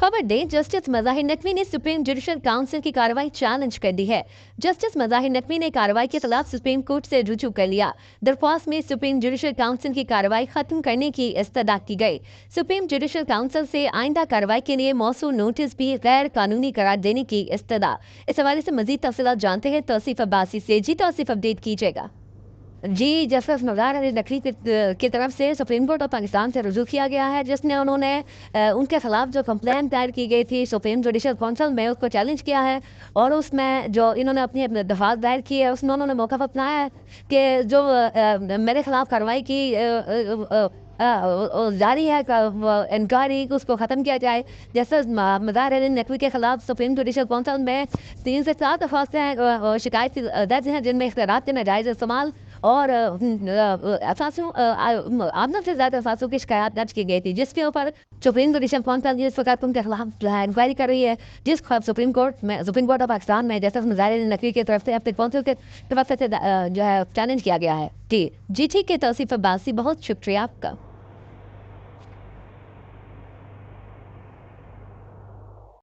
खबर दें, जस्टिस मज़ाहिर नकवी ने सुप्रीम जुडिशल काउंसिल की कार्रवाई चैलेंज कर दी है। जस्टिस मज़ाहिर नकवी ने कार्रवाई के खिलाफ सुप्रीम कोर्ट से रुजू कर लिया। दरख्वास्त में सुप्रीम जुडिशल काउंसिल की कार्रवाई खत्म करने की इस्तदा की गई। सुप्रीम जुडिशल काउंसिल से आइंदा कार्रवाई के लिए मौसूल नोटिस भी गैर कानूनी करार देने की इस्तदा। इस हवाले से मजीद तफसीलात जानते हैं तौसीफ अब्बासी से। जी तौसीफ, अपडेट कीजिएगा। जी, जस्टिस मज़ाहिर अली नकवी की तरफ से सुप्रीम कोर्ट ऑफ पाकिस्तान से रुजू किया गया है, जिसने उन्होंने उनके खिलाफ जो कंप्लेंट दायर की गई थी सुप्रीम जुडिशल काउंसिल में, उसको चैलेंज किया है। और उसमें जो इन्होंने अपनी दफात दायर की है, उसमें उन्होंने मौका अपनाया है कि जो मेरे खिलाफ कार्रवाई की जारी है इंक्वायरी, उसको ख़त्म किया जाए। जैसे मज़ाहिर अली नकवी के खिलाफ सुप्रीम जुडिशल काउंसिल में 3 से 4 दफा से शिकायत दर्ज हैं, जिनमें इख्तियारात के नाजायज़ इस्तेमाल और आमदन से ज़्यादा असासों की शिकायत दर्ज की गई थी, जिसके ऊपर सुप्रीम जुडिशल काउंसिल इस वक्त उनके खिलाफ इंक्वायरी कर रही है, जिस सुप्रीम कोर्ट ऑफ पाकिस्तान में जस्टिस मज़ाहिर अली नकवी की तरफ से अपने काउंसिल की तरफ से जो है चैलेंज किया गया है। जी ठीक है तौसीफ अब्बासी, बहुत शुक्रिया आपका।